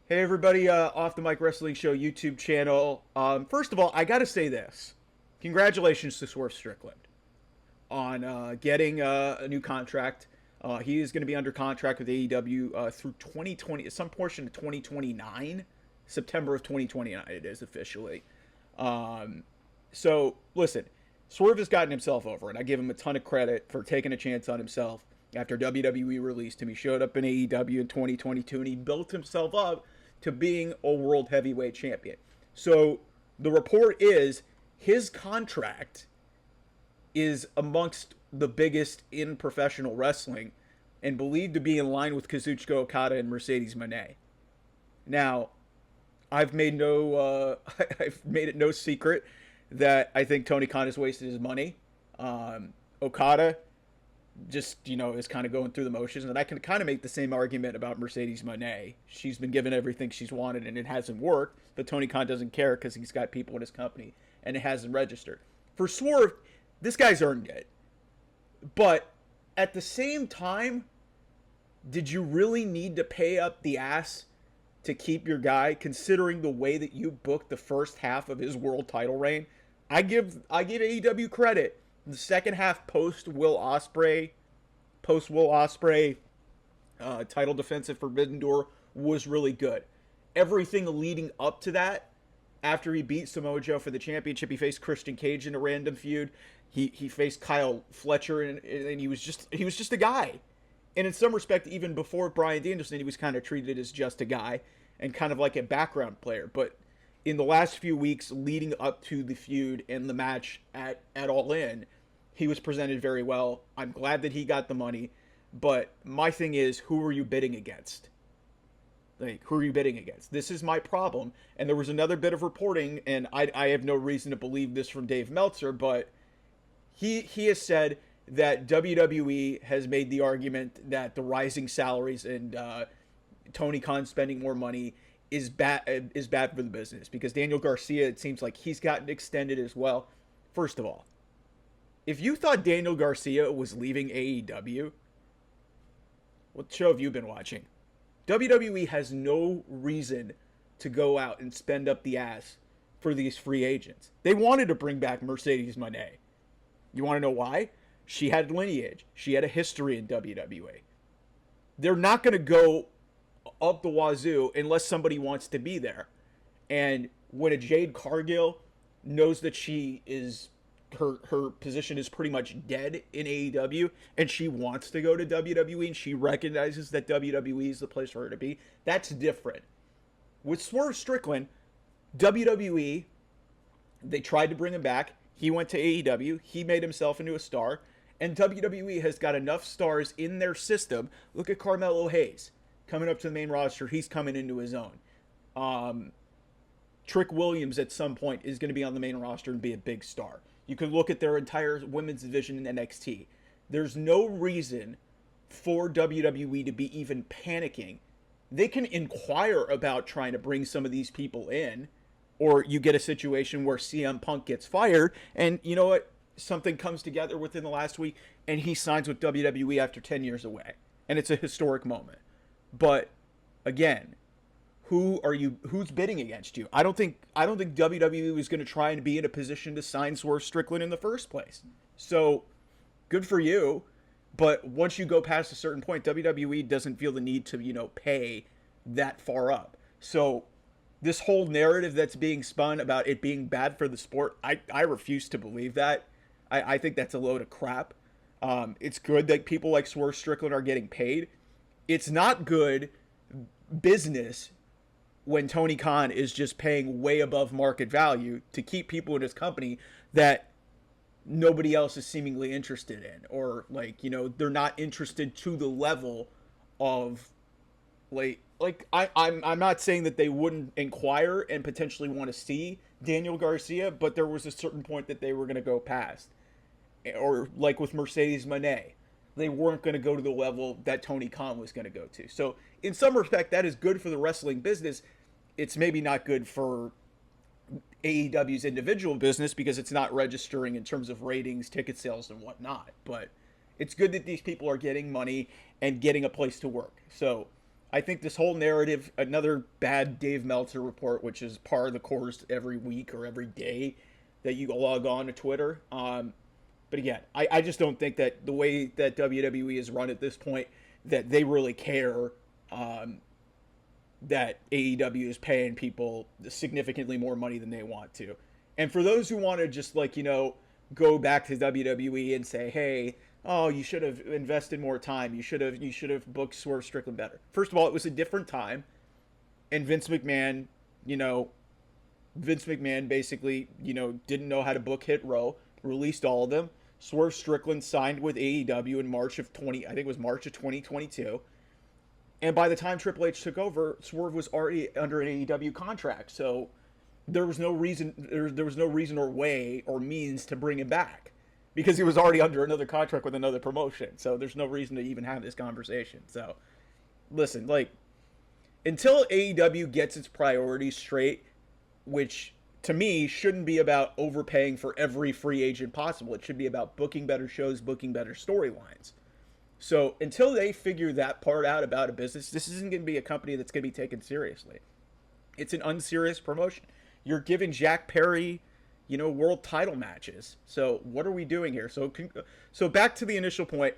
Hey everybody, Off the Mic Wrestling Show YouTube channel. First of all, I gotta say this. Congratulations to Swerve Strickland on getting a new contract. He is going to be under contract with AEW through 2020, some portion of 2029, September of 2029 it is officially. So listen, Swerve has gotten himself over, and I give him a ton of credit for taking a chance on himself after WWE released him. He showed up in AEW in 2022, and he built himself up to being a world heavyweight champion. So the report is his contract is amongst the biggest in professional wrestling and believed to be in line with Kazuchika Okada and Mercedes Moné. Now, I've made I've made it no secret that I think Tony Khan has wasted his money. Okada just, is kind of going through the motions. And I can kind of make the same argument about Mercedes Moné. She's been given everything she's wanted and it hasn't worked. But Tony Khan doesn't care because he's got people in his company and it hasn't registered. For Swerve, this guy's earned it. But at the same time, did you really need to pay up the ass to keep your guy, considering the way that you booked the first half of his world title reign? I give AEW credit. The second half post Will Ospreay title defense at Forbidden Door was really good. Everything leading up to that, after he beat Samoa Joe for the championship, he faced Christian Cage in a random feud. He faced Kyle Fletcher and he was just a guy. And in some respect, even before Bryan Danielson, he was kind of treated as just a guy and kind of like a background player. But in the last few weeks leading up to the feud and the match at All In, he was presented very well. I'm glad that he got the money. But my thing is, who are you bidding against? Like, who are you bidding against? This is my problem. And there was another bit of reporting, and I have no reason to believe this from Dave Meltzer, but he has said that WWE has made the argument that the rising salaries and Tony Khan spending more money is bad for the business, because Daniel Garcia, it seems like he's gotten extended as well. First of all, if you thought Daniel Garcia was leaving AEW, what show have you been watching? WWE has no reason to go out and spend up the ass for these free agents. They wanted to bring back Mercedes Moné. You want to know why? She had lineage. She had a history in WWE. They're not going to go up the wazoo unless somebody wants to be there. And when a Jade Cargill knows that she is her position is pretty much dead in AEW and she wants to go to WWE and she recognizes that WWE is the place for her to be, that's different. With Swerve Strickland, WWE, they tried to bring him back. He went to AEW. He made himself into a star. And WWE has got enough stars in their system. Look at Carmelo Hayes coming up to the main roster. He's coming into his own. Trick Williams at some point is going to be on the main roster and be a big star. You could look at their entire women's division in NXT. There's no reason for WWE to be even panicking. They can inquire about trying to bring some of these people in, or you get a situation where CM Punk gets fired, and you know what? Something comes together within the last week, and he signs with WWE after 10 years away. And it's a historic moment. But, again, who's bidding against you? I don't think WWE was going to try and be in a position to sign Swerve Strickland in the first place. So, good for you. But once you go past a certain point, WWE doesn't feel the need to, pay that far up. So, this whole narrative that's being spun about it being bad for the sport, I refuse to believe that. I think that's a load of crap. It's good that people like Swerve Strickland are getting paid. It's not good business when Tony Khan is just paying way above market value to keep people in his company that nobody else is seemingly interested in, or they're not interested to the level of I'm not saying that they wouldn't inquire and potentially want to see Daniel Garcia, but there was a certain point that they were going to go past. Or like with Mercedes Moné, they weren't going to go to the level that Tony Khan was going to go to. So in some respect, that is good for the wrestling business. It's maybe not good for AEW's individual business because it's not registering in terms of ratings, ticket sales, and whatnot. But it's good that these people are getting money and getting a place to work. So I think this whole narrative, another bad Dave Meltzer report, which is par of the course every week or every day that you log on to Twitter. But again, I just don't think that the way that WWE is run at this point, that they really care that AEW is paying people significantly more money than they want to. And for those who want to just like, go back to WWE and say, hey, oh, you should have invested more time. You should have booked Swerve Strickland better. First of all, it was a different time. And Vince McMahon basically, didn't know how to book Hit Row, released all of them. Swerve Strickland signed with AEW in March of 2022. And by the time Triple H took over, Swerve was already under an AEW contract. So there was no reason or way or means to bring him back because he was already under another contract with another promotion. So there's no reason to even have this conversation. So listen, like, until AEW gets its priorities straight, which to me shouldn't be about overpaying for every free agent possible. It should be about booking better shows, booking better storylines. So until they figure that part out about a business, this isn't going to be a company that's going to be taken seriously. It's an unserious promotion. You're giving Jack Perry, world title matches. So what are we doing here? So back to the initial point.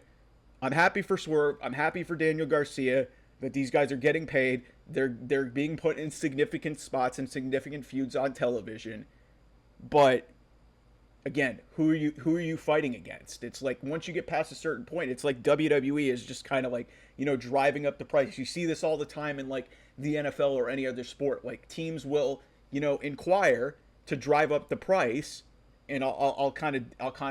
I'm happy for Swerve. I'm happy for Daniel Garcia that these guys are getting paid. They're being put in significant spots and significant feuds on television. But again, who are you fighting against? It's like once you get past a certain point, it's like WWE is just kind of like, driving up the price. You see this all the time in like the NFL or any other sport. Like teams will, inquire to drive up the price. And I'll kind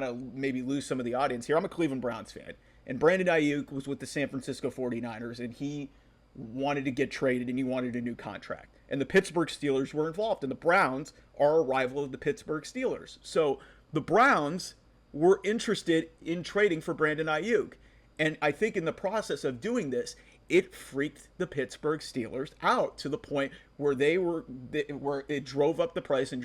of maybe lose some of the audience here. I'm a Cleveland Browns fan, and Brandon Ayuk was with the San Francisco 49ers, and he wanted to get traded and he wanted a new contract. And the Pittsburgh Steelers were involved, and the Browns are a rival of the Pittsburgh Steelers. So the Browns were interested in trading for Brandon Ayuk. And I think in the process of doing this, it freaked the Pittsburgh Steelers out to the point where where it drove up the price to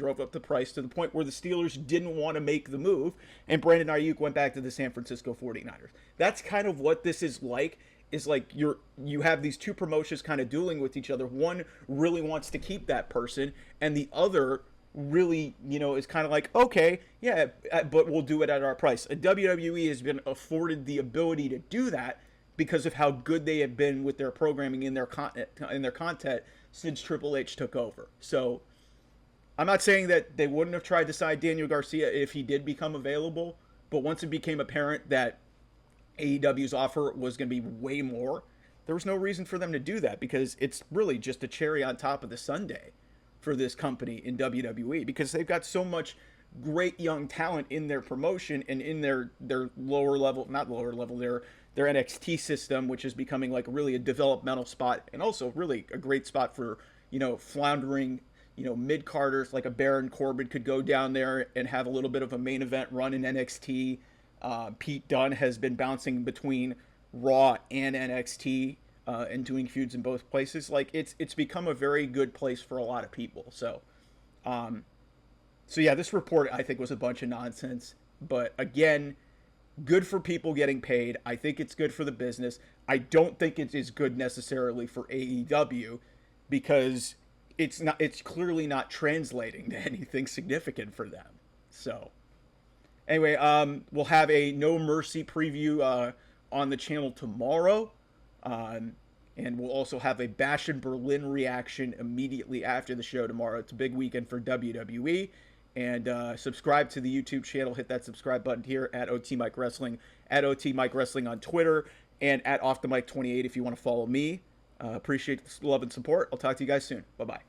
the point where the Steelers didn't want to make the move, and Brandon Ayuk went back to the San Francisco 49ers. That's kind of what this is like. Is like you have these two promotions kind of dueling with each other. One really wants to keep that person, and the other really, is kind of like, okay, yeah, but we'll do it at our price. WWE has been afforded the ability to do that because of how good they have been with their programming in their content since Triple H took over. So I'm not saying that they wouldn't have tried to sign Daniel Garcia if he did become available, but once it became apparent that AEW's offer was going to be way more, there was no reason for them to do that because it's really just a cherry on top of the sundae for this company in WWE because they've got so much great young talent in their promotion and in their their NXT system, which is becoming like really a developmental spot and also really a great spot for, floundering, mid-carders like a Baron Corbin could go down there and have a little bit of a main event run in NXT. Pete Dunne has been bouncing between Raw and NXT and doing feuds in both places. Like it's become a very good place for a lot of people. So yeah, this report I think was a bunch of nonsense. But again, good for people getting paid. I think it's good for the business. I don't think it is good necessarily for AEW because it's clearly not translating to anything significant for them. So anyway, we'll have a No Mercy preview on the channel tomorrow. And we'll also have a Bash in Berlin reaction immediately after the show tomorrow. It's a big weekend for WWE. And subscribe to the YouTube channel. Hit that subscribe button here at OT Mike Wrestling, at OT Mike Wrestling on Twitter, and at Off the Mic 28 if you want to follow me. Appreciate the love and support. I'll talk to you guys soon. Bye-bye.